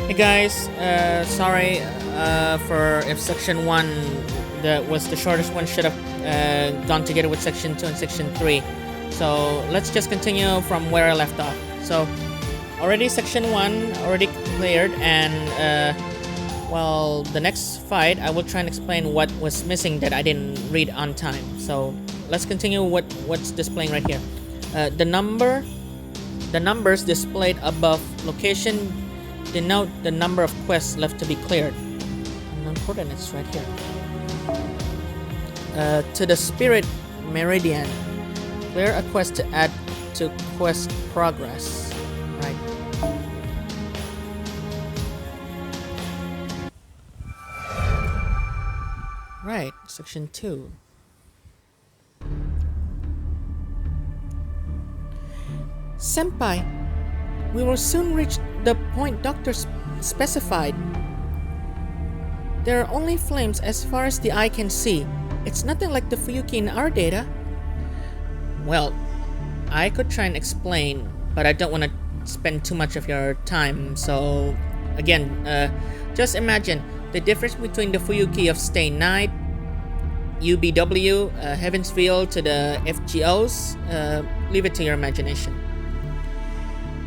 Hey guys, sorry for if section 1 that was the shortest one should have gone together with section 2 and section 3. So let's just continue from where I left off. So already section 1 already cleared, and well, the next fight I will try and explain what was missing that I didn't read on time. So let's continue what's displaying right here. The numbers displayed above location denote the number of quests left to be cleared. Unknown coordinates right here. To the Spirit Meridian, clear a quest to add to quest progress. Right. Right, section 2. Senpai, we will soon reach the point Doctor specified. There are only flames as far as the eye can see. It's nothing like the Fuyuki in our data. Well, I could try and explain, but I don't want to spend too much of your time. So, again, just imagine the difference between the Fuyuki of Stay Night, UBW, Heaven's Field to the FGOs. Leave it to your imagination.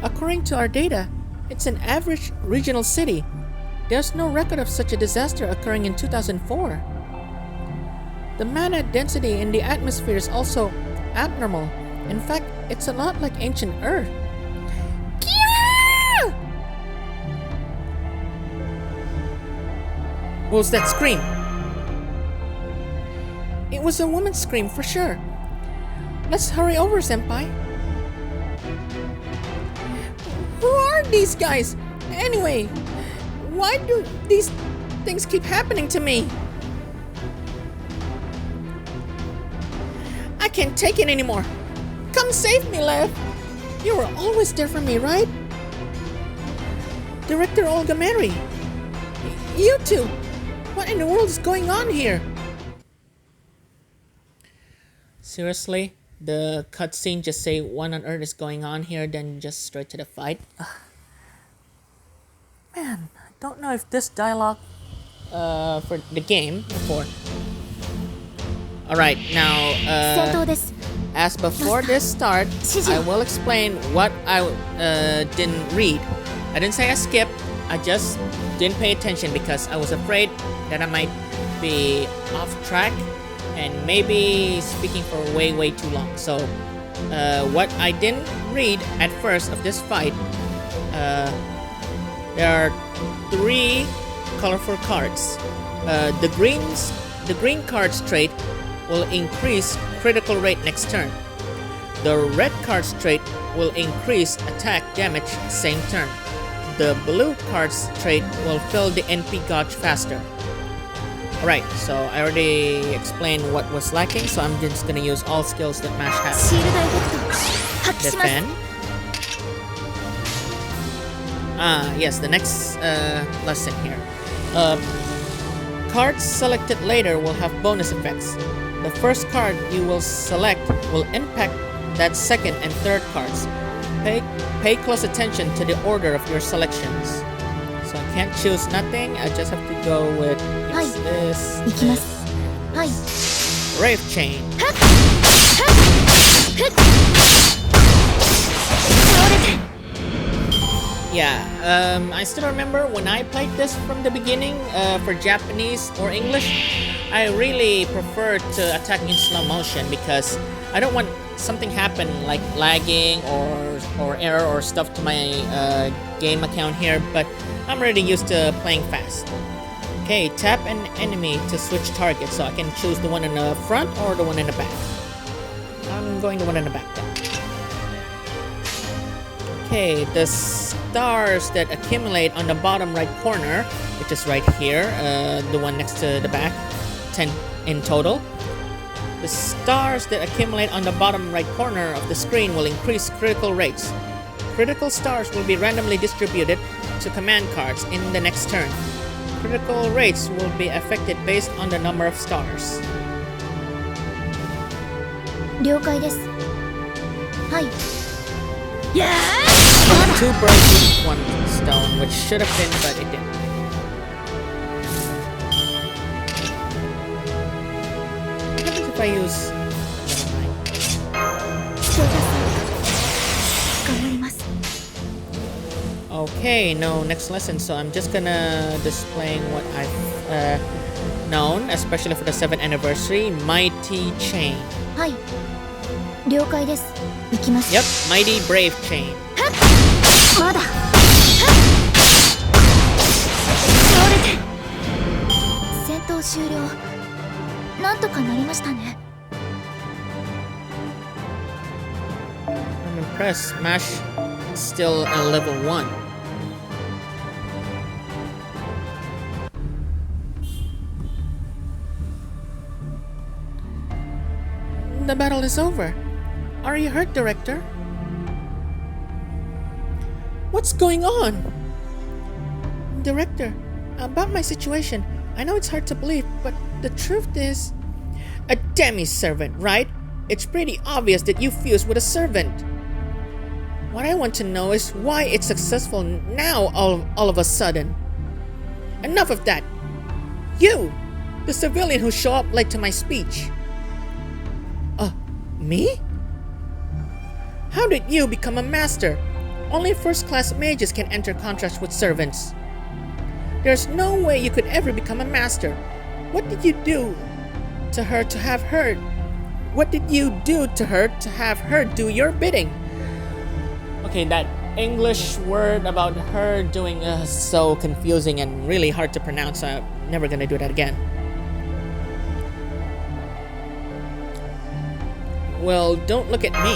According to our data, it's an average regional city. There's no record of such a disaster occurring in 2004. The mana density in the atmosphere is also abnormal. In fact, it's a lot like ancient Earth. What was that scream? It was a woman's scream for sure. Let's hurry over, Senpai. Who are these guys? Anyway, why do these things keep happening to me? I can't take it anymore. Come save me, Lev. You were always there for me, right? Director Olga Mary. You two. What in the world is going on here? Seriously? The cutscene just say what on earth is going on here, then just straight to the fight. Man, I don't know if this dialogue for the game before. Alright, now as before this start, I will explain what I didn't read. I didn't say I skipped, I just didn't pay attention because I was afraid that I might be off track and maybe speaking for way too long. So what I didn't read at first of this fight, there are 3 colorful cards. The green card's trait will increase critical rate next turn. The red card's trait will increase attack damage same turn. The blue card's trait will fill the NP gauge faster. Alright, so I already explained what was lacking, so I'm just gonna use all skills that MASH has. Defend. Yes, the next lesson here. Cards selected later will have bonus effects. The first card you will select will impact that second and third cards. Pay close attention to the order of your selections. So I can't choose nothing, I just have to go with this. Rave Chain. Yeah, I still remember when I played this from the beginning for Japanese or English, I really prefer to attack in slow motion because I don't want something happen like lagging or error or stuff to my game account here, but I'm already used to playing fast. Okay, tap an enemy to switch targets, so I can choose the one in the front or the one in the back. I'm going the one in the back then. Okay, the stars that accumulate on the bottom right corner, which is right here, the one next to the back, 10 in total. The stars that accumulate on the bottom right corner of the screen will increase critical rates. Critical stars will be randomly distributed to command cards in the next turn. Critical rates will be affected based on the number of stars. 了解です。はい。 Two birds with one stone, which should have been, but it didn't. What happens if I use... Never mind. Okay, no next lesson, so I'm just gonna displaying what I've known, especially for the 7th anniversary, Mighty Chain. Yep, Mighty Brave Chain. I'm impressed. Smash still a level 1. The battle is over. Are you hurt, Director? What's going on? Director, about my situation, I know it's hard to believe, but the truth is... A demi-servant, right? It's pretty obvious that you fused with a servant. What I want to know is why it's successful now all of a sudden. Enough of that. You! The civilian who showed up late to my speech. Me? How did you become a master? Only first-class mages can enter contracts with servants. There's no way you could ever become a master. What did you do to her to have her? What did you do to her to have her do your bidding? Okay, that English word about her doing so confusing and really hard to pronounce. I'm never gonna do that again. Well, don't look at me.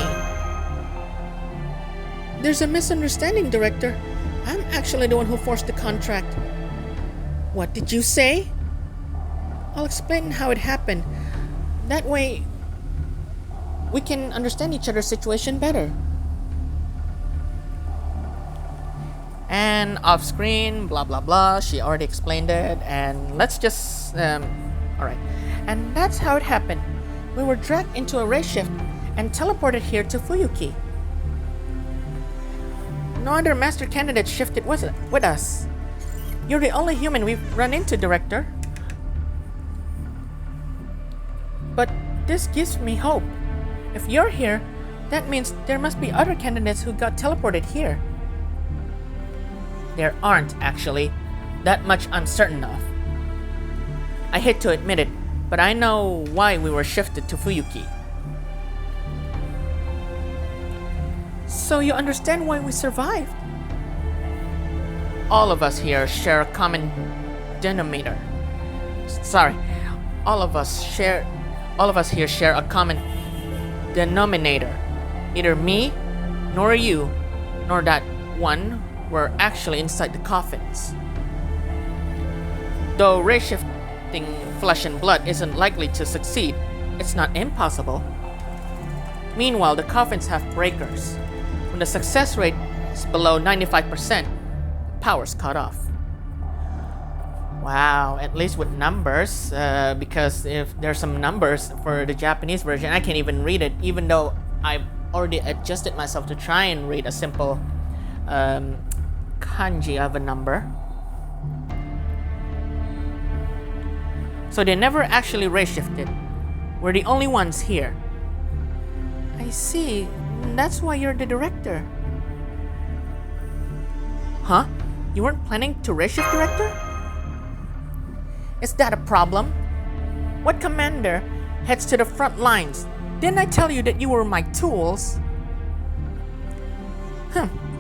There's a misunderstanding, Director. I'm actually the one who forced the contract. What did you say? I'll explain how it happened. That way, we can understand each other's situation better. And off screen, blah blah blah, she already explained it, and let's just, alright. And that's how it happened. We were dragged into a race shift and teleported here to Fuyuki. No other master candidates shifted with us. You're the only human we've run into, Director. But this gives me hope. If you're here, that means there must be other candidates who got teleported here. There aren't, actually. That much I'm certain of. I hate to admit it, but I know why we were shifted to Fuyuki. So you understand why we survived? All of us here share a common denominator. All of us here share a common denominator. Neither me, nor you, nor that one were actually inside the coffins. Though race shifting flesh and blood isn't likely to succeed, it's not impossible. Meanwhile, the coffins have breakers. When the success rate is below 95%, power's cut off. Wow, at least with numbers, because if there's some numbers for the Japanese version, I can't even read it, even though I've already adjusted myself to try and read a simple kanji of a number. So they never actually race shifted. We're the only ones here. I see. That's why you're the director. Huh? You weren't planning to race shift, Director? Is that a problem? What commander heads to the front lines? Didn't I tell you that you were my tools?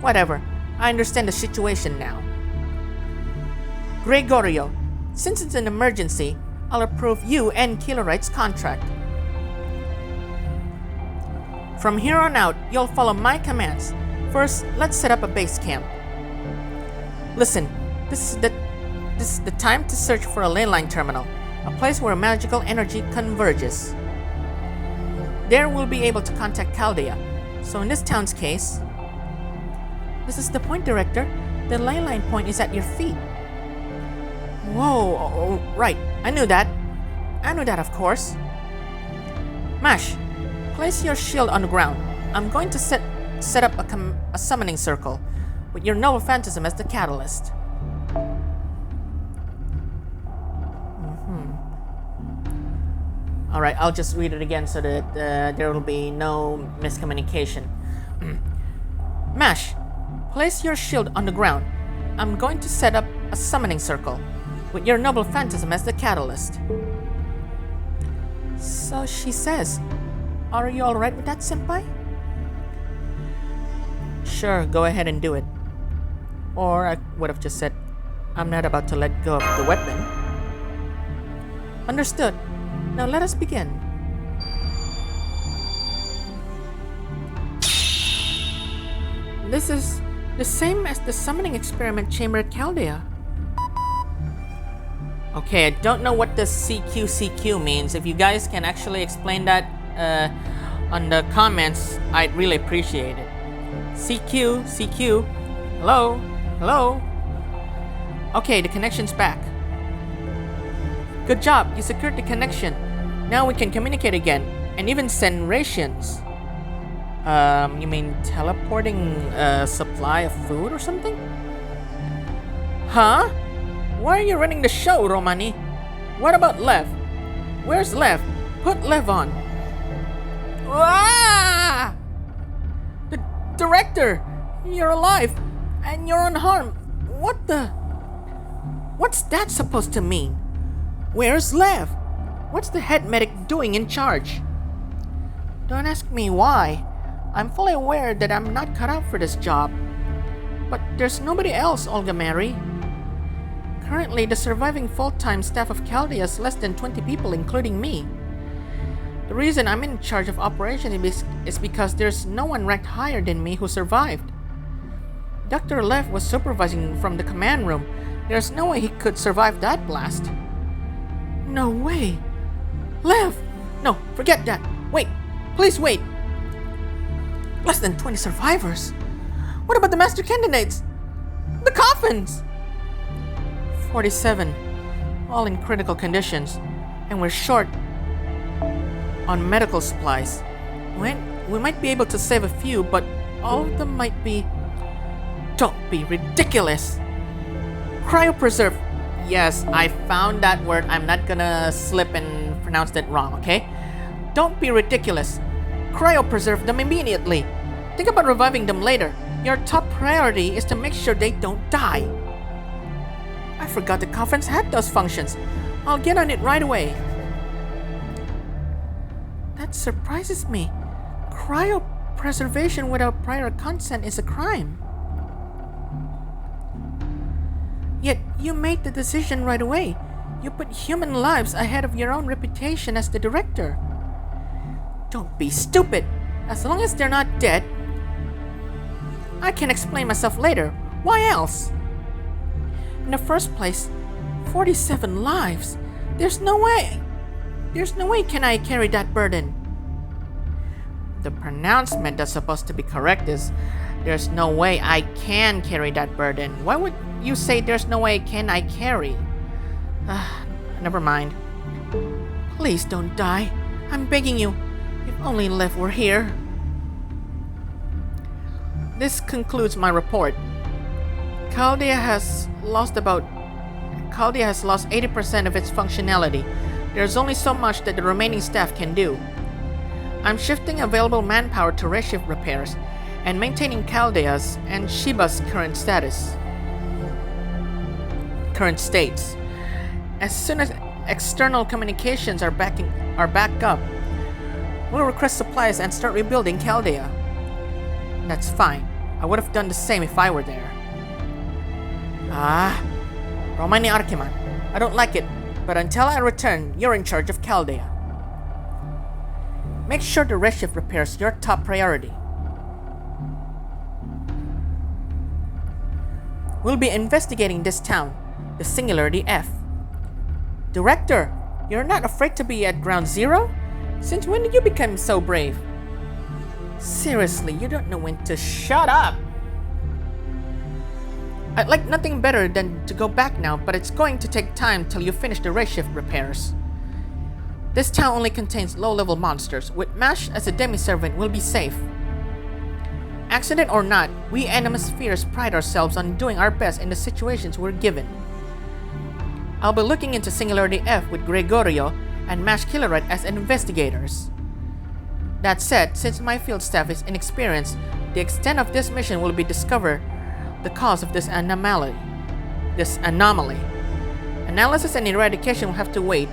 Whatever. I understand the situation now. Gregorio, since it's an emergency, I'll approve you and Kilorite's contract. From here on out, you'll follow my commands. First, let's set up a base camp. Listen, this is the time to search for a ley line terminal, a place where magical energy converges. There we'll be able to contact Chaldea. So in this town's case, this is the point, Director. The ley line point is at your feet. Whoa, oh, right. I knew that, of course. Mash, place your shield on the ground. I'm going to set up a summoning circle with your noble phantasm as the catalyst. Alright, I'll just read it again so that there will be no miscommunication. Mash, place your shield on the ground. I'm going to set up a summoning circle with your noble phantasm as the catalyst. So she says, are you alright with that, senpai? Sure, go ahead and do it. Or I would have just said, I'm not about to let go of the weapon. Understood. Now let us begin. This is the same as the summoning experiment chamber at Chaldea. Okay, I don't know what the CQ means. If you guys can actually explain that on the comments, I'd really appreciate it. CQ, hello, hello. Okay, the connection's back. Good job, you secured the connection. Now we can communicate again, and even send rations. You mean teleporting a supply of food or something? Huh? Why are you running the show, Romani? What about Lev? Where's Lev? Put Lev on. Ah! The director! You're alive! And you're unharmed! What the? What's that supposed to mean? Where's Lev? What's the head medic doing in charge? Don't ask me why. I'm fully aware that I'm not cut out for this job. But there's nobody else, Olga Mary. Currently, the surviving full-time staff of Chaldea is less than 20 people, including me. The reason I'm in charge of operations is because there's no one ranked higher than me who survived. Dr. Lev was supervising from the command room. There's no way he could survive that blast. No way. Lev! No, forget that. Wait. Please wait. Less than 20 survivors? What about the master candidates? The coffins! 47. All in critical conditions. And we're short on medical supplies. We might be able to save a few, but all of them might be... Don't be ridiculous! Cryopreserve. Yes, I found that word. I'm not gonna slip and pronounce that wrong, okay? Don't be ridiculous. Cryopreserve them immediately. Think about reviving them later. Your top priority is to make sure they don't die. I forgot the coffins had those functions. I'll get on it right away. That surprises me. Cryopreservation without prior consent is a crime. Yet you made the decision right away. You put human lives ahead of your own reputation as the director. Don't be stupid. As long as they're not dead, I can explain myself later. Why else? In the first place, 47 lives. There's no way can I carry that burden. The pronouncement that's supposed to be correct is, there's no way I can carry that burden. Why would you say there's no way can I carry? Never mind. Please don't die. I'm begging you. If only Lev were here. This concludes my report. Chaldea has lost 80% of its functionality. There's only so much that the remaining staff can do. I'm shifting available manpower to reshift repairs and maintaining Chaldea's and Shiba's current states. As soon as external communications are back up, we'll request supplies and start rebuilding Chaldea. That's fine. I would have done the same if I were there. Romani Archiman. I don't like it, but until I return, you're in charge of Chaldea. Make sure the reshift repairs your top priority. We'll be investigating this town, the Singularity F. Director, you're not afraid to be at ground zero? Since when did you become so brave? Seriously, you don't know when to shut up! I'd like nothing better than to go back now, but it's going to take time till you finish the reshift repairs. This town only contains low-level monsters. With Mash as a demi-servant, we'll be safe. Accident or not, we Animospheres pride ourselves on doing our best in the situations we're given. I'll be looking into Singularity F with Gregorio and MASH Killerite as investigators. That said, since my field staff is inexperienced, the extent of this mission will be discover the cause of this anomaly. Analysis and eradication will have to wait.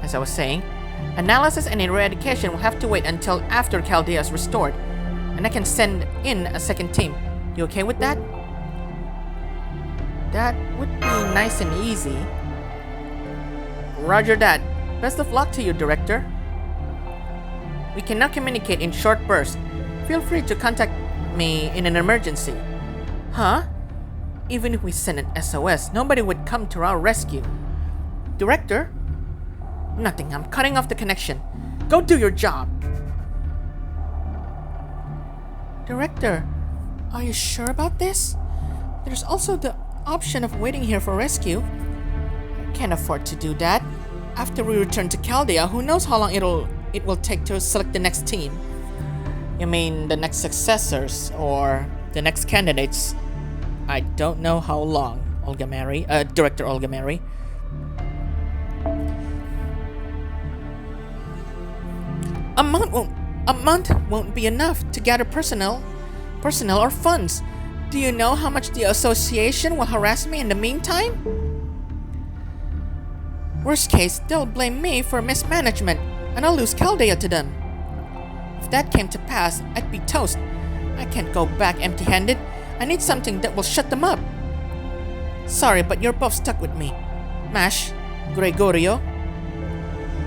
As I was saying, analysis and eradication will have to wait until after Chaldea is restored, and I can send in a second team. You okay with that? That would be nice and easy. Roger that. Best of luck to you, Director. We can now communicate in short bursts. Feel free to contact me in an emergency. Huh? Even if we send an SOS, nobody would come to our rescue. Director? Nothing, I'm cutting off the connection. Go do your job. Director, are you sure about this? There's also the option of waiting here for rescue. I can't afford to do that. After we return to Chaldea, who knows how long it will take to select the next team? You mean the next successors or the next candidates? I don't know how long, Director Olga Mary. A month won't be enough to gather personnel or funds. Do you know how much the association will harass me in the meantime? Worst case, they'll blame me for mismanagement, and I'll lose Chaldea to them. If that came to pass, I'd be toast. I can't go back empty-handed. I need something that will shut them up. Sorry, but you're both stuck with me. Mash, Gregorio.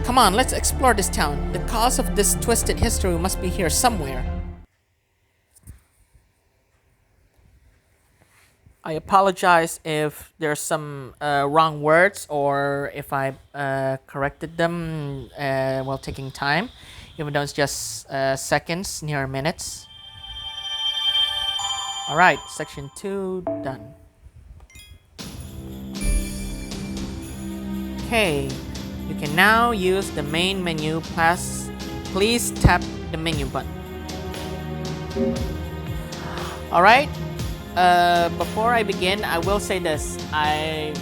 Come on, let's explore this town. The cause of this twisted history must be here somewhere. I apologize if there's some wrong words or if I corrected them while taking time, even though it's just seconds near minutes. Alright, section 2 done. Okay, you can now use the main menu. Please tap the menu button. Alright. Before I begin, I will say this. I'm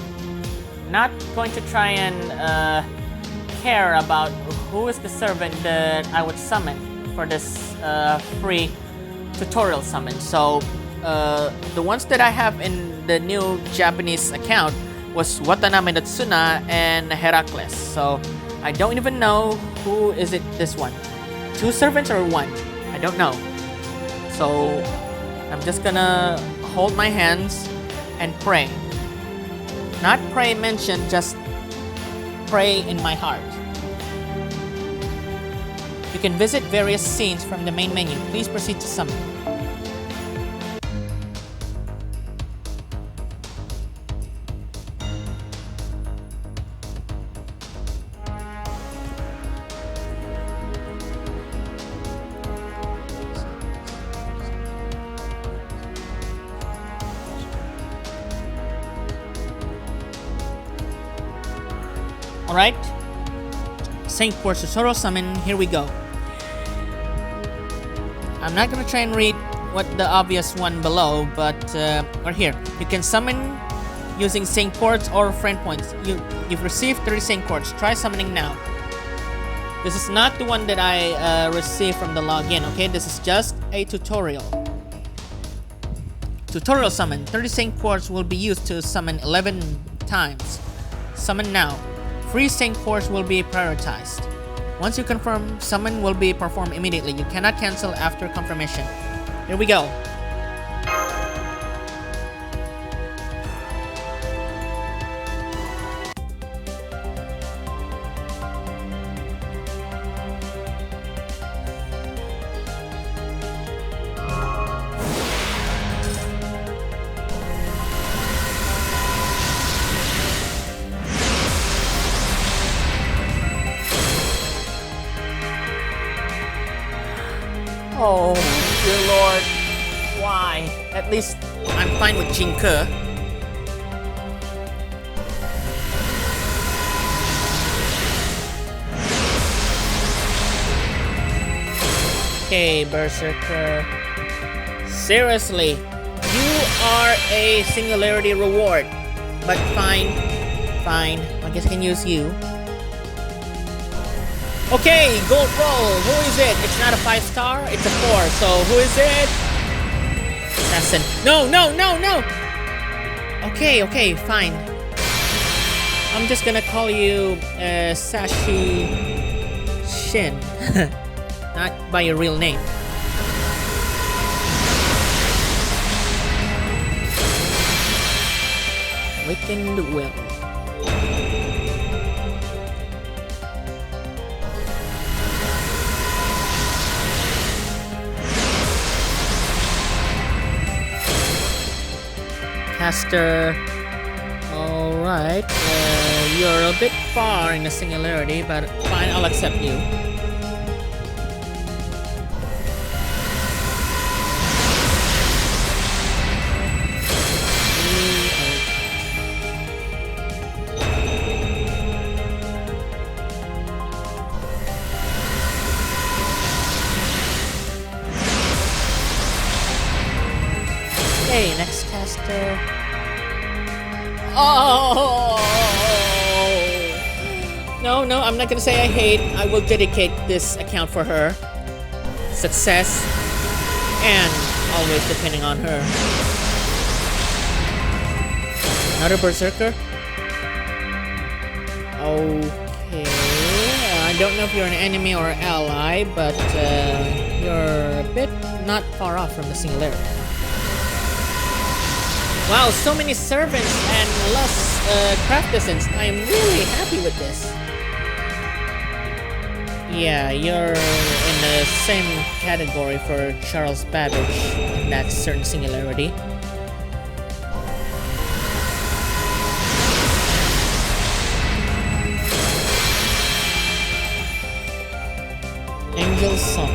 not going to try and care about who is the servant that I would summon for this free tutorial summon. So, the ones that I have in the new Japanese account was Watanabe Natsuna and Heracles. So, I don't even know who is it this one. 2 servants or 1? I don't know. So, I'm just gonna hold my hands and pray. Not pray mentioned, just pray in my heart. You can visit various scenes from the main menu. Please proceed to summon. Alright, Saint Port's tutorial summon, here we go. I'm not gonna try and read what the obvious one below, but or here. You can summon using Saint Ports or friend points. You've received 30 Saint Ports. Try summoning now. This is not the one that I received from the login, okay? This is just a tutorial. Tutorial summon. 30 Saint Ports will be used to summon 11 times. Summon now. Free Saint Ports will be prioritized. Once you confirm, summon will be performed immediately. You cannot cancel after confirmation. Here we go. Oh, dear Lord. Why? At least I'm fine with Jinke. Okay, Berserker. Seriously, you are a Singularity reward. But fine. Fine, I guess I can use you. Okay, gold roll. Who is it? It's not a 5-star, it's a 4. So who is it? Assassin. No, no, no, no! Okay, fine. I'm just gonna call you Sashi Shin. Not by your real name. Awakened Will. Caster. Alright. You're a bit far in the Singularity, but fine, I'll accept you. Okay, next caster. Oh! No, I'm not gonna say I hate. I will dedicate this account for her. Success. And always depending on her. Another Berserker? Okay. I don't know if you're an enemy or ally, but you're a bit not far off from the Singularity. Wow, so many servants and less craftesans. I am really happy with this. Yeah, you're in the same category for Charles Babbage in that certain Singularity. Angel's Song.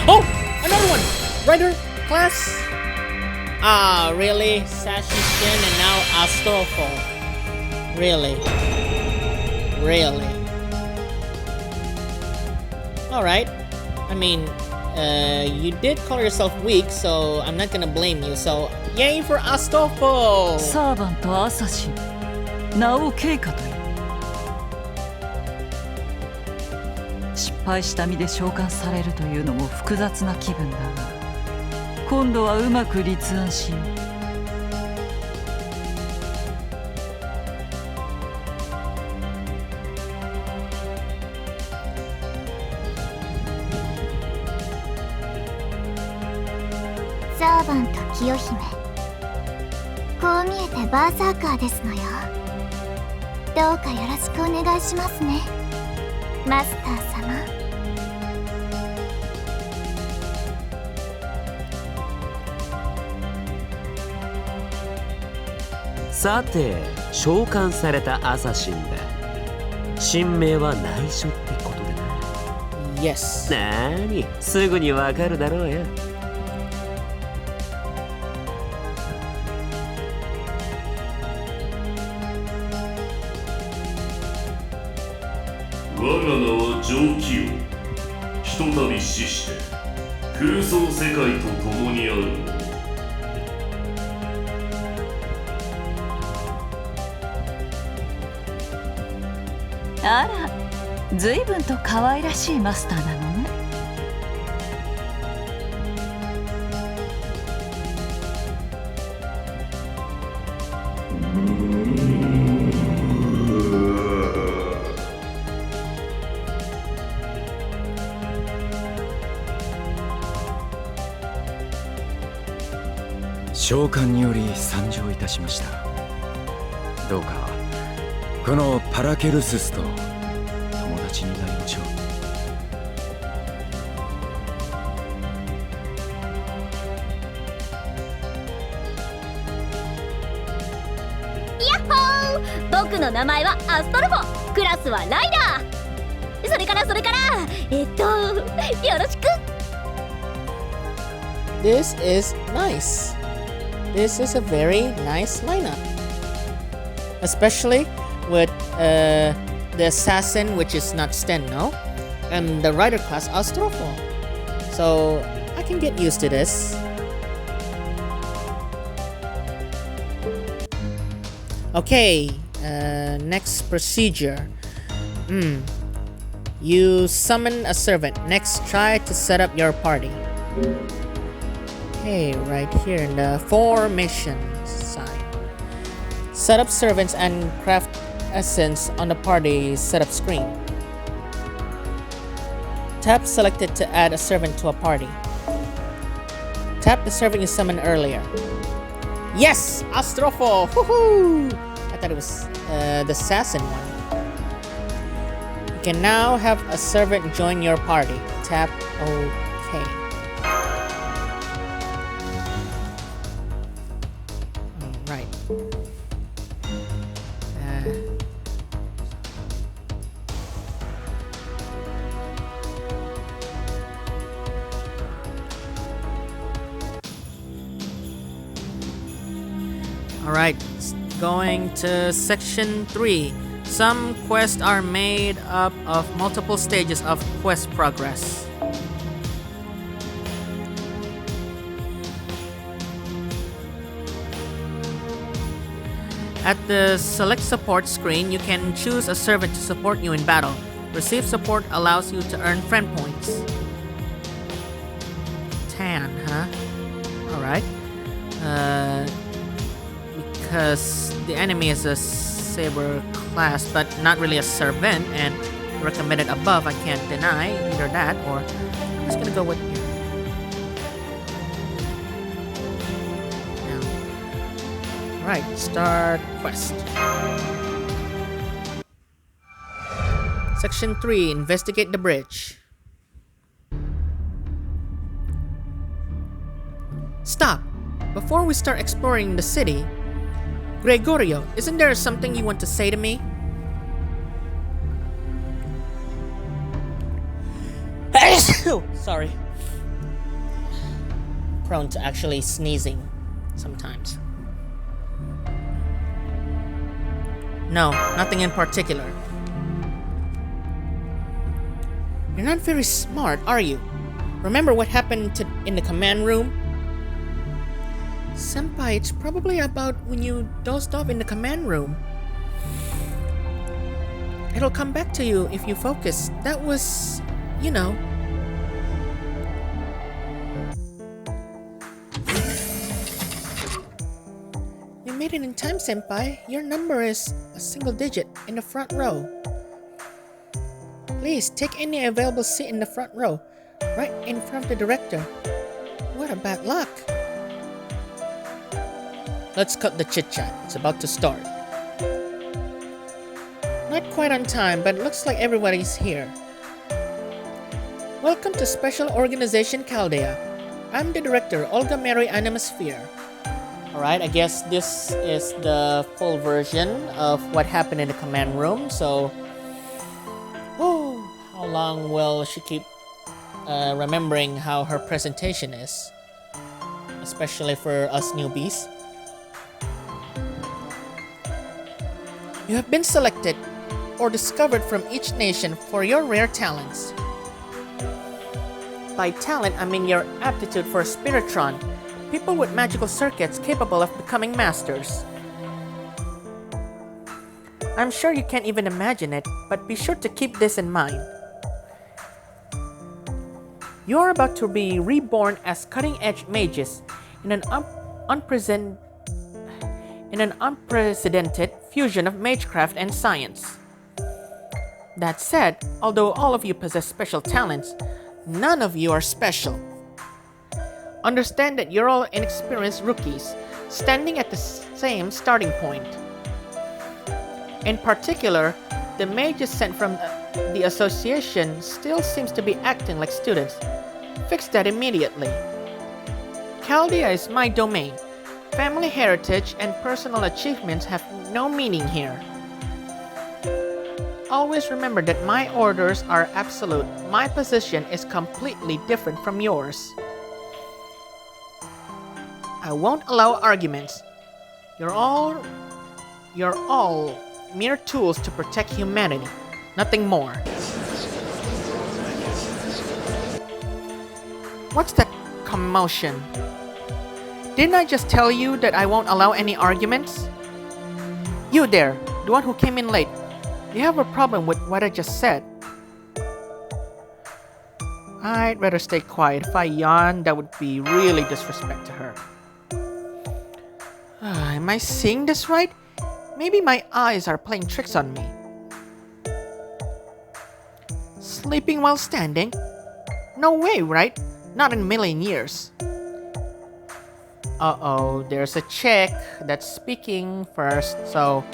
Oh! Another one! Rider class! Ah, really? Sashi Shin and now Astrofo. Really? Really? Alright. I mean, you did call yourself weak, so I'm not gonna blame you, so yay for Astrofo! Servant Assassin. 名を経過という。失敗した身で召喚されるというのも複雑な気分だが、今度はうまく立案しよう。サーバント清姫、こう見えてバーサーカーですのよ。どうかよろしくお願いしますね、マスター様。さて、召喚されたアサシンだ。神明は内緒ってことでな。Yes. なーに、すぐにわかるだろうよ。我が名は蒸気王。ひとたび死して空想世界と共にあるもの。あら、ずいぶんと可愛らしいマスターなのね。召喚により参上いたしました。どうかこのパラケルススと友達になりましょう。ヤッホー！僕の名前はアストルフォ、クラスはライダー。それからよろしく。 This is nice. This is a very nice lineup. Especially with the assassin, which is not Stheno, and the rider class Astrofo. so I can get used to this. Okay, next procedure. You summon a servant. Next, try to set up your party. Okay, right here in the formation side. Set up servants and craft essence on the party setup screen. Tap selected to add a servant to a party. Tap the servant you summoned earlier. Yes! Astrofo! Woohoo! I thought it was the assassin one. You can now have a servant join your party. Tap OK. Alright. Alright, going to section 3. Some quests are made up of multiple stages of quest progress. At the select support screen, you can choose a servant to support you in battle. Receive support allows you to earn friend points. Tan, huh? Alright. Because the enemy is a saber class, but not really a servant, and recommended above, I can't deny either that, or I'm just gonna go with here. Now, right, start quest. Section 3, investigate the bridge. Stop! Before we start exploring the city, Gregorio, isn't there something you want to say to me? Sorry. Prone to actually sneezing sometimes. No, nothing in particular. You're not very smart, are you? Remember what happened in the command room? Senpai, it's probably about when you dozed off in the command room. It'll come back to you if you focus. That was, you know. You made it in time, Senpai. Your number is a single digit in the front row. Please, take any available seat in the front row, right in front of the director. What a bad luck. Let's cut the chit-chat. It's about to start. Not quite on time, but it looks like everybody's here. Welcome to Special Organization Chaldea. I'm the director, Olga Mary Animasphere. Alright, I guess this is the full version of what happened in the command room, so... Oh, how long will she keep remembering how her presentation is? Especially for us newbies. You have been selected or discovered from each nation for your rare talents. By talent, I mean your aptitude for Spiritron, people with magical circuits capable of becoming masters. I'm sure you can't even imagine it, but be sure to keep this in mind. You are about to be reborn as cutting-edge mages in an unprecedented fusion of magecraft and science. That said, although all of you possess special talents, none of you are special. Understand that you're all inexperienced rookies, standing at the same starting point. In particular, the mages sent from the association still seems to be acting like students. Fix that immediately. Chaldea is my domain. Family heritage and personal achievements have no meaning here. Always remember that my orders are absolute. My position is completely different from yours. I won't allow arguments. You're all mere tools to protect humanity, nothing more. What's that commotion? Didn't I just tell you that I won't allow any arguments? You there, the one who came in late. Do you have a problem with what I just said? I'd rather stay quiet. If I yawn, that would be really disrespect to her. Am I seeing this right? Maybe my eyes are playing tricks on me. Sleeping while standing? No way, right? Not in a million years. Uh-oh, there's a chick that's speaking first, so...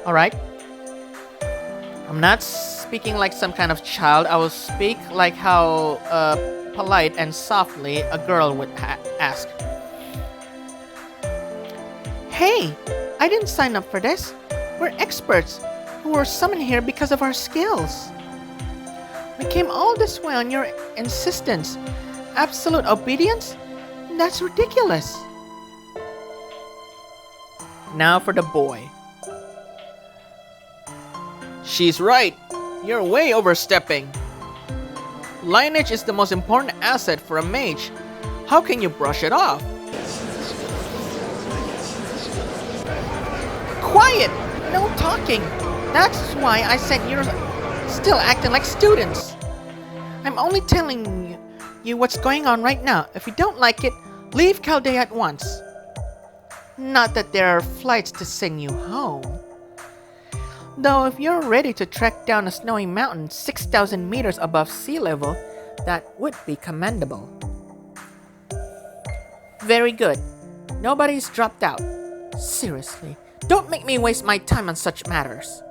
Alright. I'm not speaking like some kind of child. I will speak like how polite and softly a girl would ask. Hey, I didn't sign up for this. We're experts who were summoned here because of our skills. We came all this way on your insistence. Absolute obedience? That's ridiculous. Now for the boy. She's right. You're way overstepping. Lineage is the most important asset for a mage. How can you brush it off? Quiet! No talking. That's why I said you're still acting like students. I'm only telling you what's going on right now. If you don't like it, leave Chaldea at once. Not that there are flights to send you home. Though if you're ready to trek down a snowy mountain 6,000 meters above sea level, that would be commendable. Very good. Nobody's dropped out. Seriously, don't make me waste my time on such matters.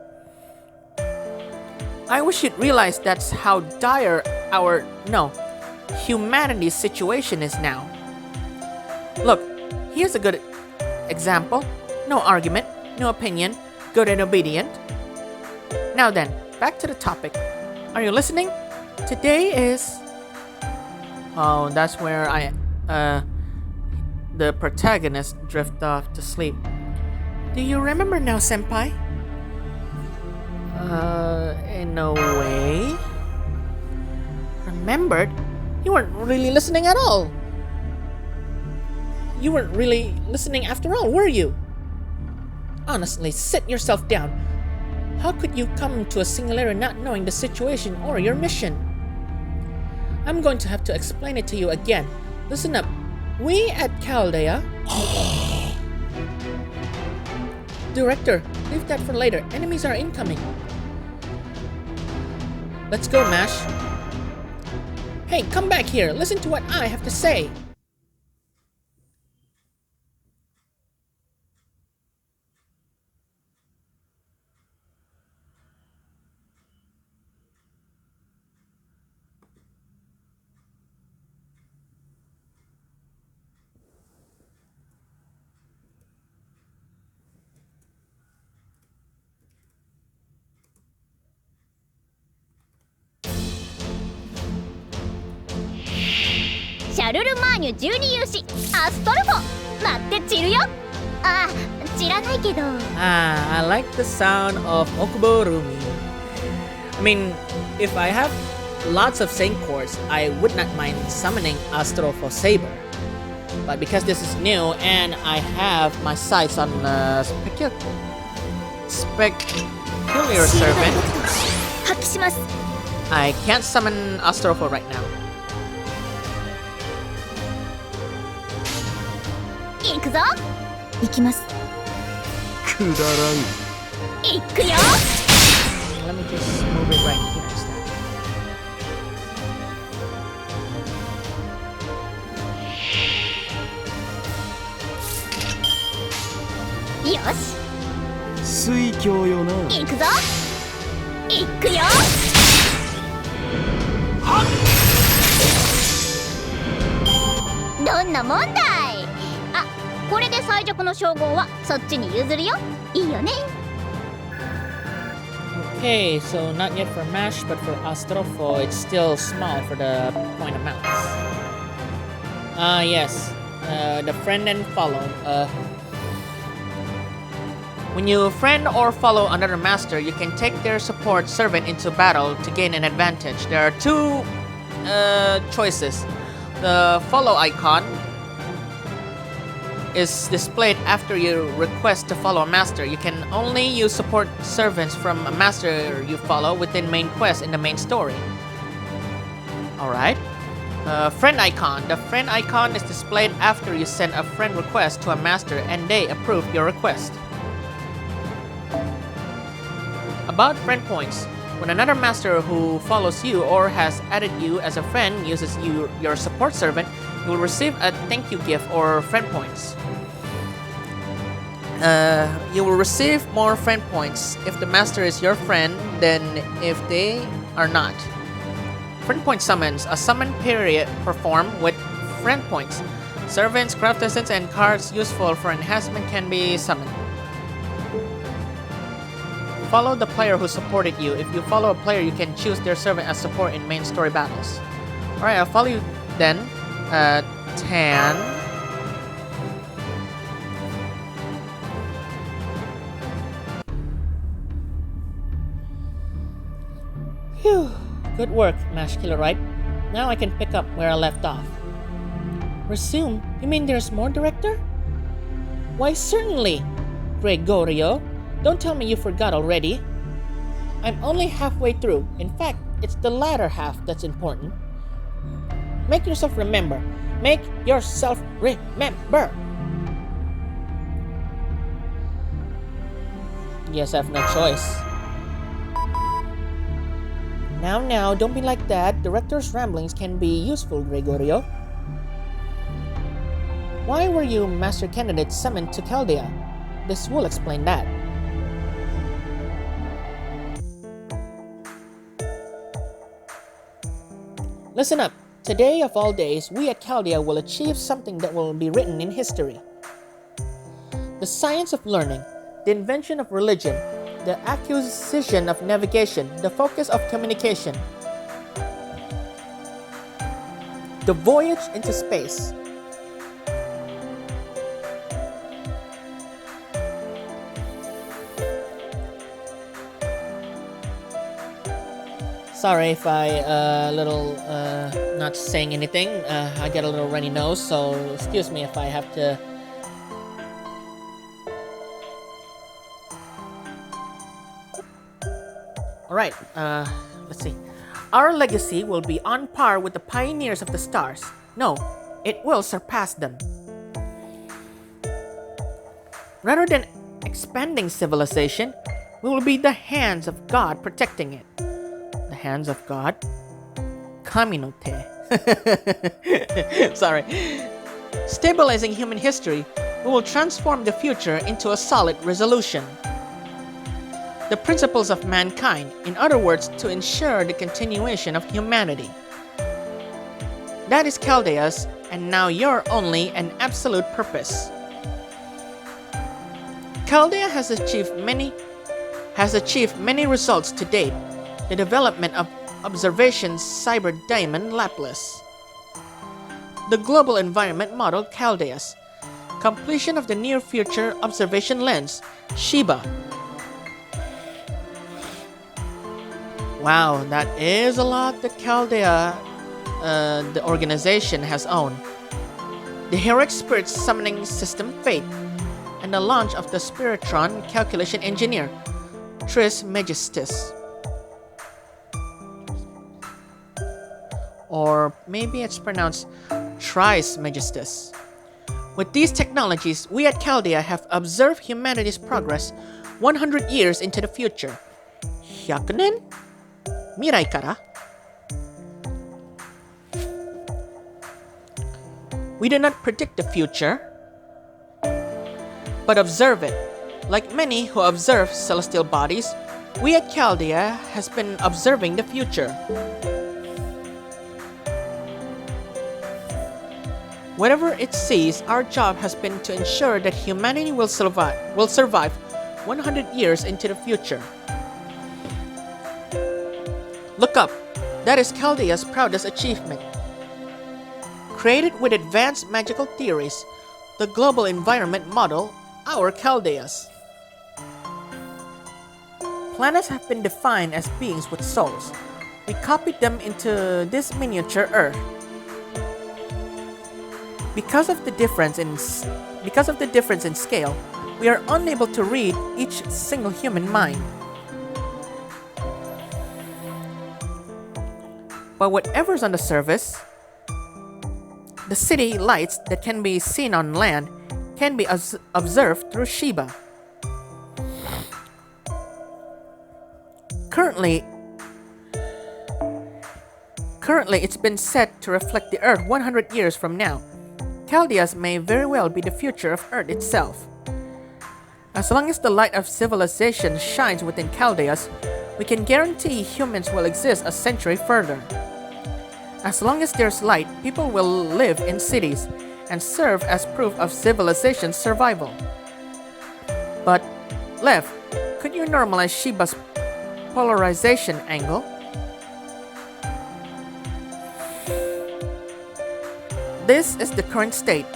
I wish you'd realize that's how dire humanity's situation is now. Look, here's a good example. No argument, no opinion, good and obedient. Now then, back to the topic. Are you listening? Today is... Oh, that's where the protagonist drift off to sleep. Do you remember now, senpai? In a way. Remembered? You weren't really listening at all. You weren't really listening after all, were you? Honestly, sit yourself down. How could you come to a Singularity not knowing the situation or your mission? I'm going to have to explain it to you again. Listen up. We at Chaldea... Director, leave that for later. Enemies are incoming. Let's go, Mash. Hey, come back here. Listen to what I have to say. I like the sound of Okubo Rumi. I mean, if I have lots of Saint chords, I would not mind summoning Astropho Saber. But because this is new and I have my sights on Spectacular Servant, I can't summon Astropho right now. 行くぞ。行きます。くだらん。行くよ。 Let me just move it right here instead. よし。水郷よな。行くぞ。行くよ。どんなもんだい。あ、これで最弱の称号はそっちに譲るよ。いいよね。 Okay, so not yet for Mash, but for Astropho, it's still small for the point amounts. Yes. The friend and follow. When you friend or follow another master, you can take their support servant into battle to gain an advantage. There are two choices. The follow icon is displayed after you request to follow a master. You can only use support servants from a master you follow within main quest in the main story. Alright. Friend icon. The friend icon is displayed after you send a friend request to a master and they approve your request. About friend points. When another master who follows you or has added you as a friend uses your support servant, you will receive a thank you gift or friend points. You will receive more friend points if the master is your friend than if they are not. Friend point summons. A summon period performed with friend points. Servants, craft essence, and cards useful for enhancement can be summoned. Follow the player who supported you. If you follow a player, you can choose their servant as support in main story battles. Alright, I'll follow you then. Tan. Phew. Good work, Mash Killer Right. Now I can pick up where I left off. Resume? You mean there's more, Director? Why, certainly, Gregorio. Don't tell me you forgot already. I'm only halfway through. In fact, it's the latter half that's important. Make yourself remember. Make yourself remember. Yes, I have no choice. Now, don't be like that. Director's ramblings can be useful, Gregorio. Why were you master candidates summoned to Chaldea? This will explain that. Listen up. Today of all days, we at Chaldea will achieve something that will be written in history. The science of learning, the invention of religion, the acquisition of navigation, the focus of communication, the voyage into space. Sorry if I not saying anything. I get a little runny nose, so excuse me if I have to. Alright, let's see. Our legacy will be on par with the pioneers of the stars. No, it will surpass them. Rather than expanding civilization, we will be the hands of God protecting it. The hands of God? Kaminote. Sorry. Stabilizing human history, we will transform the future into a solid resolution. The principles of mankind, in other words, to ensure the continuation of humanity. That is Chaldea's, and now your only and absolute purpose. Chaldea has achieved many results to date. The development of observation cyber diamond Lapis, the global environment model Chaldeas, completion of the near future observation lens Shiba. Wow, that is a lot that Chaldea, the organization, has owned. The heroic spirit summoning system Fate, and the launch of the Spiritron calculation engineer Tris Majestis. Or maybe it's pronounced Tris Majestis. With these technologies, we at Chaldea have observed humanity's progress 100 years into the future. 100 年? Mirai kara? We do not predict the future, but observe it. Like many who observe celestial bodies, we at Chaldea has been observing the future. Whatever it sees, our job has been to ensure that humanity will survive 100 years into the future. Look up. That is Chaldea's proudest achievement. Created with advanced magical theories, the global environment model, our Chaldeas. Planets have been defined as beings with souls. We copied them into this miniature Earth. Because of the difference in scale, we are unable to read each single human mind. But whatever's on the surface, the city lights that can be seen on land can be observed through Shiba. Currently, it's been set to reflect the Earth 100 years from now. Chaldeas may very well be the future of Earth itself. As long as the light of civilization shines within Chaldeas, we can guarantee humans will exist a century further. As long as there's light, people will live in cities and serve as proof of civilization's survival. But, Lev, could you normalize Shiba's polarization angle? This is the current state.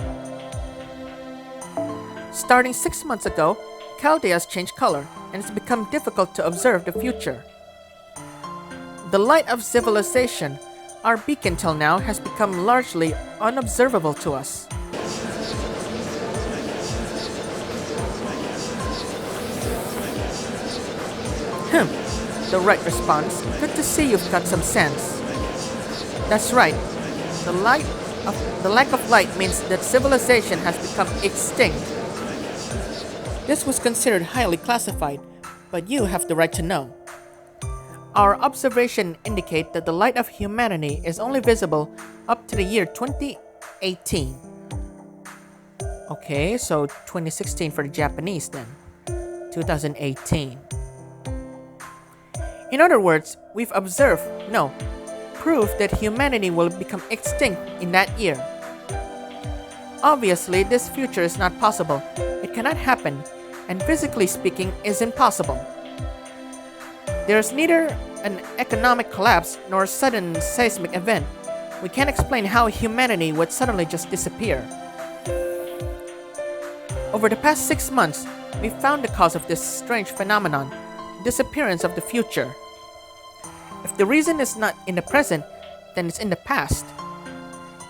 Starting 6 months ago, Chaldeas changed color and it's become difficult to observe the future. The light of civilization, our beacon till now, has become largely unobservable to us. The right response. Good to see you've got some sense. That's right. The lack of light means that civilization has become extinct. This was considered highly classified, but you have the right to know. Our observation indicate that the light of humanity is only visible up to the year 2018. Okay, so 2016 for the Japanese then. 2018. In other words, we've proof that humanity will become extinct in that year. Obviously, this future is not possible. It cannot happen, and physically speaking, is impossible. There is neither an economic collapse nor a sudden seismic event. We can't explain how humanity would suddenly just disappear. Over the past 6 months, we found the cause of this strange phenomenon, disappearance of the future. If the reason is not in the present, then it's in the past.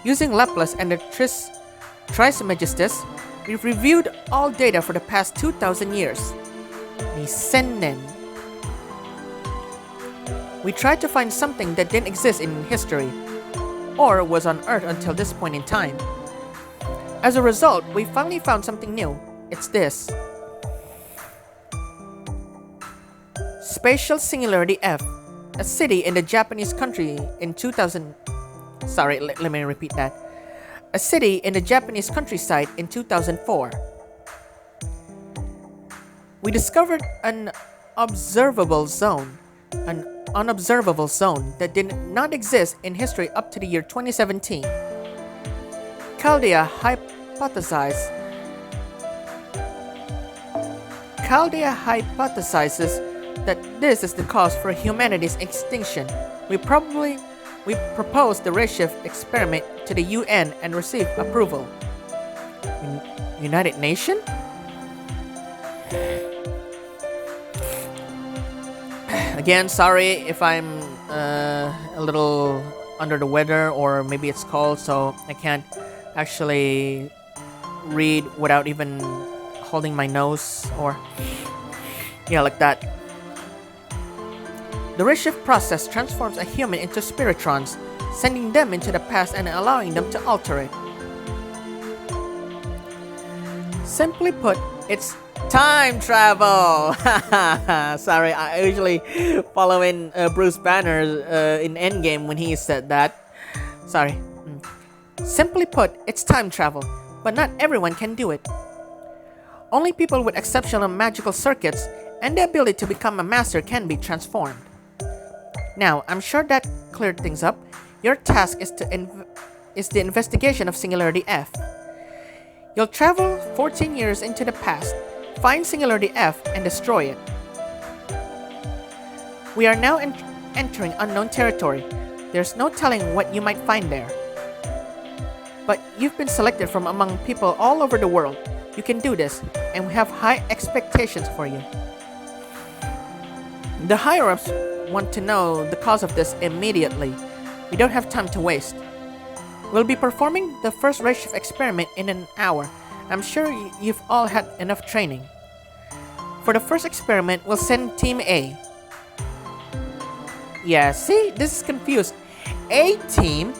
Using Laplace and the Trismegistus, we've reviewed all data for the past 2,000 years. Nisennen. We tried to find something that didn't exist in history, or was on Earth until this point in time. As a result, we finally found something new. It's this. Spatial Singularity F, a city in the Japanese country in 2000. Sorry, let me repeat that. A city in the Japanese countryside in 2004. We discovered an unobservable zone that did not exist in history up to the year 2017. Chaldea hypothesizes that this is the cause for humanity's extinction. We proposed the redshift experiment to the UN and received approval. United Nations? Again, sorry if I'm a little under the weather, or maybe it's cold, so I can't actually read without even holding my nose, or yeah, like that. The redshift process transforms a human into spiritrons, sending them into the past and allowing them to alter it. Simply put, it's time travel! Sorry, I usually follow in Bruce Banner in Endgame when he said that. Sorry. Simply put, it's time travel, but not everyone can do it. Only people with exceptional magical circuits and the ability to become a master can be transformed. Now, I'm sure that cleared things up. Your task is the investigation of Singularity F. You'll travel 14 years into the past, find Singularity F, and destroy it. We are now entering unknown territory. There's no telling what you might find there. But you've been selected from among people all over the world. You can do this, and we have high expectations for you. The higher-ups want to know the cause of this immediately. We don't have time to waste. We'll be performing the first redshift experiment in an hour. I'm sure you've all had enough training. For the first experiment, we'll send Team A. Yeah, see? This is confused. A team,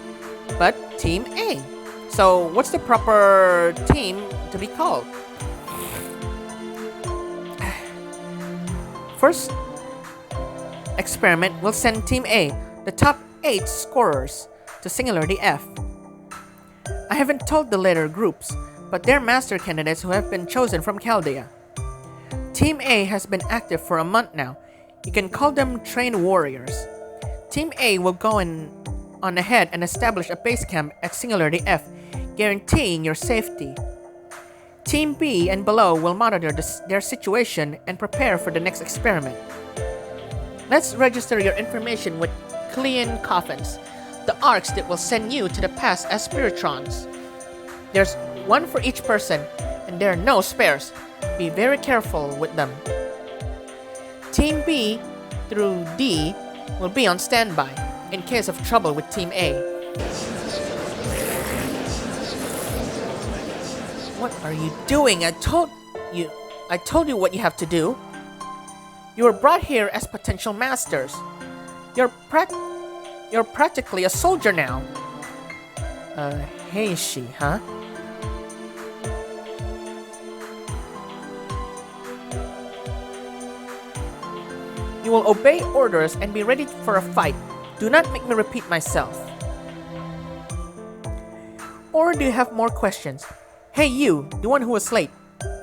but Team A. So, what's the proper team to be called? First experiment, we'll send Team A, the top 8 scorers, to Singularity F. I haven't told the later groups, but they're master candidates who have been chosen from Chaldea. Team A has been active for a month now. You can call them trained warriors. Team A will go on ahead and establish a base camp at Singularity F, guaranteeing your safety. Team B and below will monitor their situation and prepare for the next experiment. Let's register your information with Clean Coffins, the arcs that will send you to the past as spiritrons. There's one for each person, and there are no spares. Be very careful with them. Team B through D will be on standby in case of trouble with Team A. What are you doing? I told you what you have to do. You were brought here as potential masters. You're practically a soldier now. Heishi, huh? You will obey orders and be ready for a fight. Do not make me repeat myself. Or do you have more questions? Hey you, the one who was late.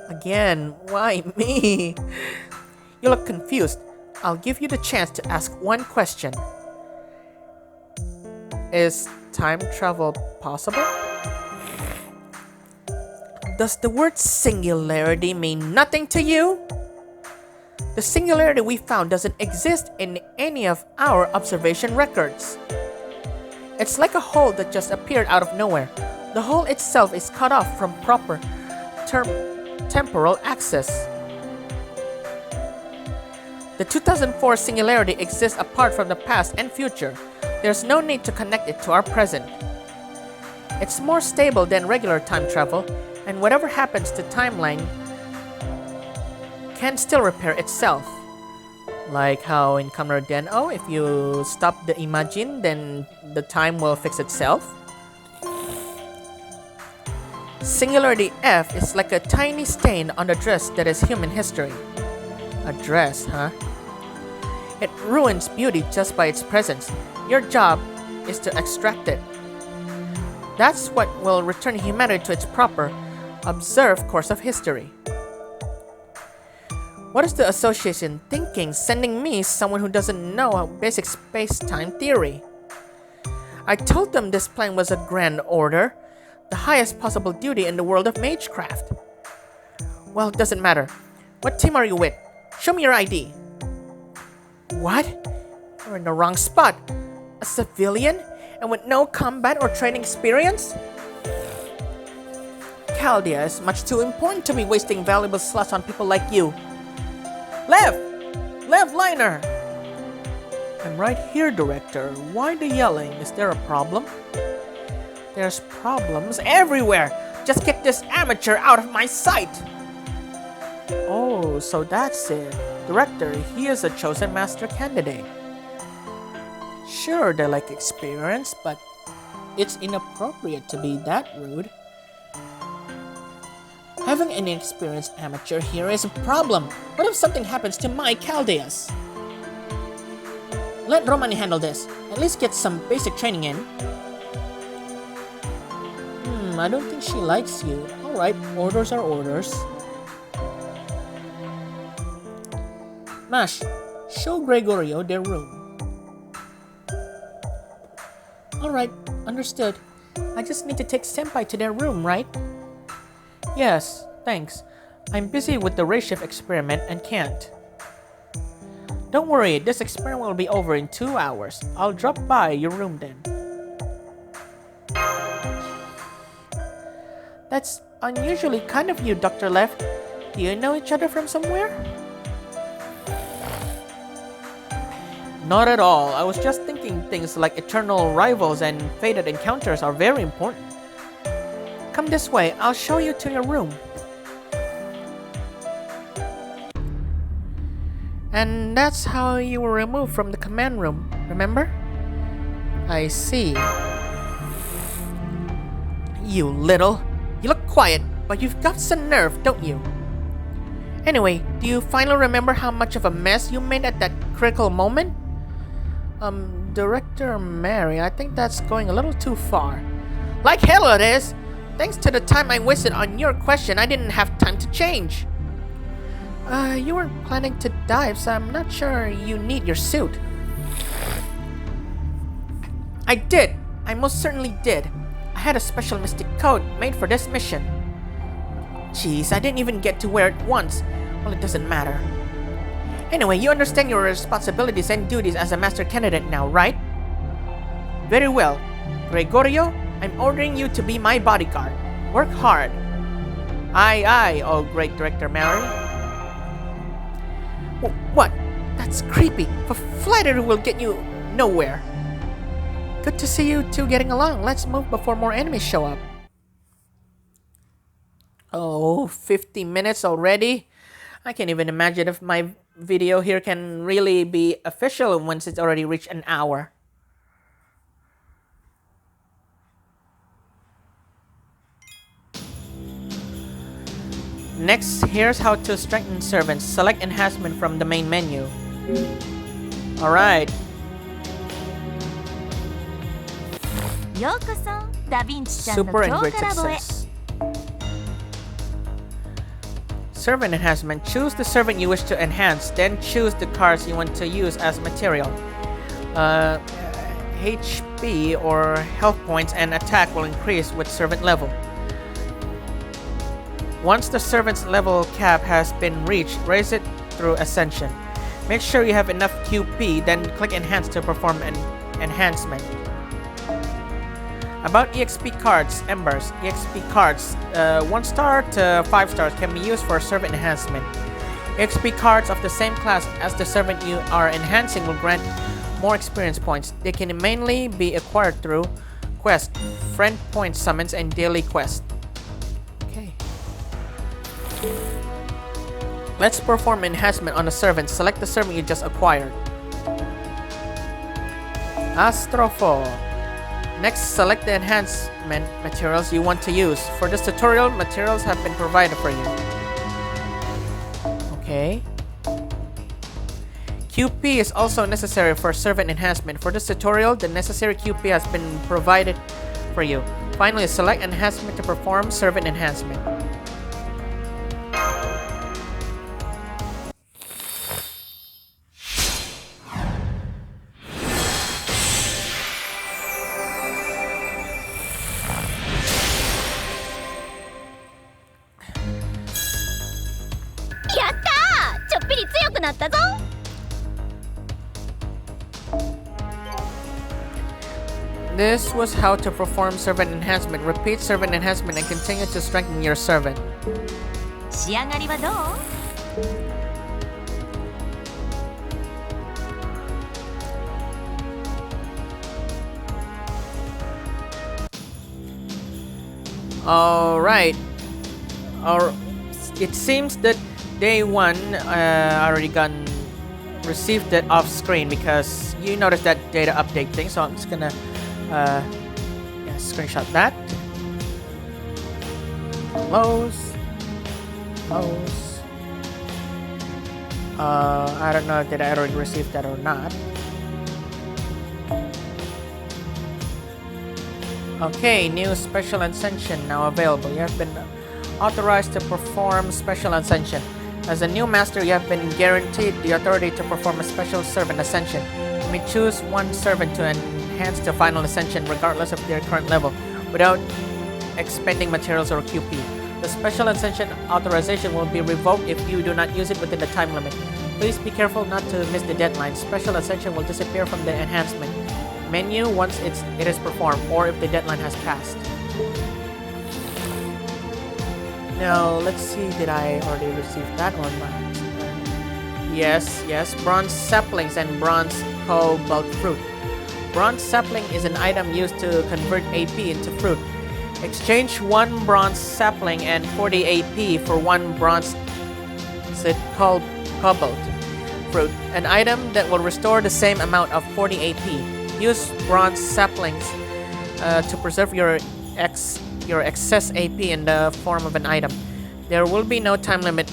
Again, why me? You look confused. I'll give you the chance to ask one question. Is time travel possible? Does the word singularity mean nothing to you? The singularity we found doesn't exist in any of our observation records. It's like a hole that just appeared out of nowhere. The hole itself is cut off from proper temporal access. The 2004 singularity exists apart from the past and future. There's no need to connect it to our present. It's more stable than regular time travel, and whatever happens to timeline can still repair itself. Like how in Kamar Den-O, if you stop the Imagine, then the time will fix itself. Singularity F is like a tiny stain on the dress that is human history. A dress, huh? It ruins beauty just by its presence. Your job is to extract it. That's what will return humanity to its proper, observed course of history. What is the association thinking sending me someone who doesn't know basic space-time theory? I told them this plan was a grand order, the highest possible duty in the world of magecraft. Well, it doesn't matter. What team are you with? Show me your ID. What? You're in the wrong spot. A civilian? And with no combat or training experience? Chaldea is much too important to be wasting valuable slots on people like you. Lev! Lev Liner! I'm right here, Director. Why the yelling? Is there a problem? There's problems everywhere. Just get this amateur out of my sight. Oh, so that's it. Director, he is a chosen master candidate. Sure, they like experience, but it's inappropriate to be that rude. Having an inexperienced amateur here is a problem. What if something happens to my Chaldeas? Let Romani handle this. At least get some basic training in. I don't think she likes you. Alright, orders are orders. Mash, show Gregorio their room. Alright, understood. I just need to take Senpai to their room, right? Yes, thanks. I'm busy with the redshift experiment and can't. Don't worry, this experiment will be over in 2 hours. I'll drop by your room then. That's unusually kind of you, Dr. Lev. Do you know each other from somewhere? Not at all. I was just thinking things like eternal rivals and fated encounters are very important. Come this way, I'll show you to your room. And that's how you were removed from the command room, remember? I see. You look quiet, but you've got some nerve, don't you? Anyway, do you finally remember how much of a mess you made at that critical moment? Director Mary, I think that's going a little too far. Like hell it is! Thanks to the time I wasted on your question, I didn't have time to change. You weren't planning to dive, so I'm not sure you need your suit. I did! I most certainly did. I had a special mystic coat made for this mission. Jeez, I didn't even get to wear it once. Well, it doesn't matter. Anyway, you understand your responsibilities and duties as a master candidate now, right? Very well. Gregorio, I'm ordering you to be my bodyguard. Work hard. Aye, aye, oh great Director Mary. What? That's creepy. Flattery will get you nowhere. Good to see you two getting along. Let's move before more enemies show up. Oh, 50 minutes already? I can't even imagine if my video here can really be official once it's already reached an hour. Next, here's how to strengthen servants. Select enhancement from the main menu. Alright. Super and great success. Servant enhancement. Choose the servant you wish to enhance, then choose the cards you want to use as material. HP or health points and attack will increase with servant level. Once the servant's level cap has been reached, raise it through ascension. Make sure you have enough QP, then click enhance to perform an enhancement. About EXP cards, Embers. EXP cards, 1 star to 5 stars can be used for servant enhancement. EXP cards of the same class as the servant you are enhancing will grant more experience points. They can mainly be acquired through quest, friend point summons, and daily quest. Okay. Let's perform enhancement on a servant. Select the servant you just acquired. Astrofo. Next, select the enhancement materials you want to use. For this tutorial, materials have been provided for you. Okay. QP is also necessary for servant enhancement. For this tutorial, the necessary QP has been provided for you. Finally, select enhancement to perform servant enhancement. This was how to perform servant enhancement. Repeat servant enhancement and continue to strengthen your servant. Alright. It seems that day 1 already received it off screen because you noticed that data update thing, so I'm just gonna screenshot that. Close. I don't know, did I already receive that or not? Okay, new special ascension now available. You have been authorized to perform special ascension. As a new master, you have been guaranteed the authority to perform a special servant ascension. You may choose one servant to enhance to final ascension regardless of their current level, without expending materials or QP. The special ascension authorization will be revoked if you do not use it within the time limit. Please be careful not to miss the deadline. Special ascension will disappear from the enhancement menu once it is performed, or if the deadline has passed. Now, let's see, did I already receive that or not? Yes, bronze saplings and bronze cobalt fruit. Bronze sapling is an item used to convert AP into fruit. Exchange 1 bronze sapling and 40 AP for 1 bronze cobalt fruit, an item that will restore the same amount of 40 AP. Use bronze saplings to preserve your excess AP in the form of an item. There will be no time limit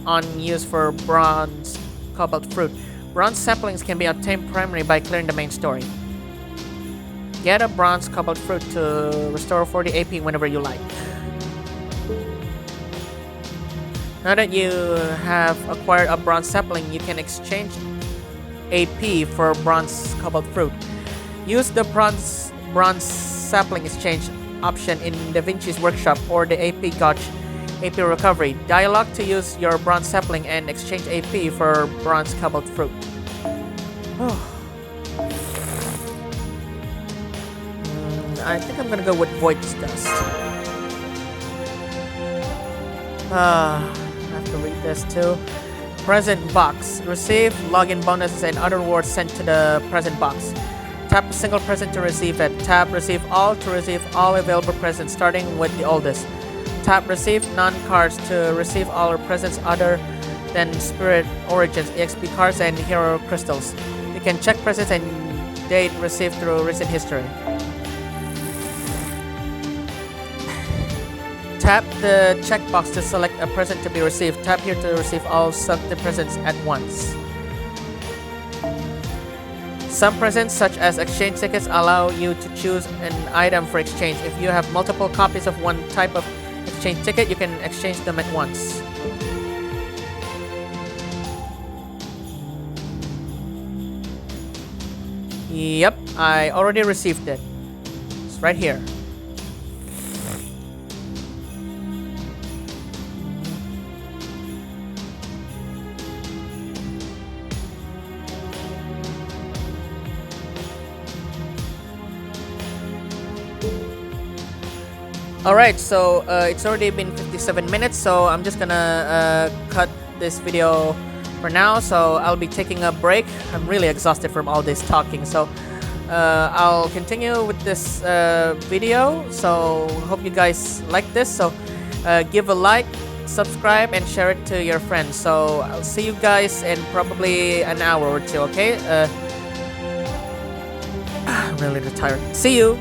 on use for bronze cobalt fruit. Bronze saplings can be obtained primarily by clearing the main story. Get a bronze cobalt fruit to restore 40 AP whenever you like. Now that you have acquired a bronze sapling, you can exchange AP for bronze cobalt fruit. Use the bronze sapling exchange option in Da Vinci's workshop or the AP Gotch AP recovery dialogue to use your bronze sapling and exchange AP for bronze cobalt fruit. I think I'm gonna go with Void's Dust. I have to read this too. Present box. Receive login bonuses and other rewards sent to the present box. Tap a single present to receive it. Tap receive all to receive all available presents starting with the oldest. Tap receive non-cards to receive all presents other than Spirit Origins, EXP cards, and Hero Crystals. You can check presents and date received through recent history. Tap the checkbox to select a present to be received. Tap here to receive all selected presents at once. Some presents, such as exchange tickets, allow you to choose an item for exchange. If you have multiple copies of one type of exchange ticket, you can exchange them at once. Yep, I already received it. It's right here. Alright, so it's already been 57 minutes, so I'm just gonna cut this video for now. So I'll be taking a break. I'm really exhausted from all this talking, so I'll continue with this video. So hope you guys like this. So give a like, subscribe, and share it to your friends. So I'll see you guys in probably an hour or two, okay? I'm really tired. See you!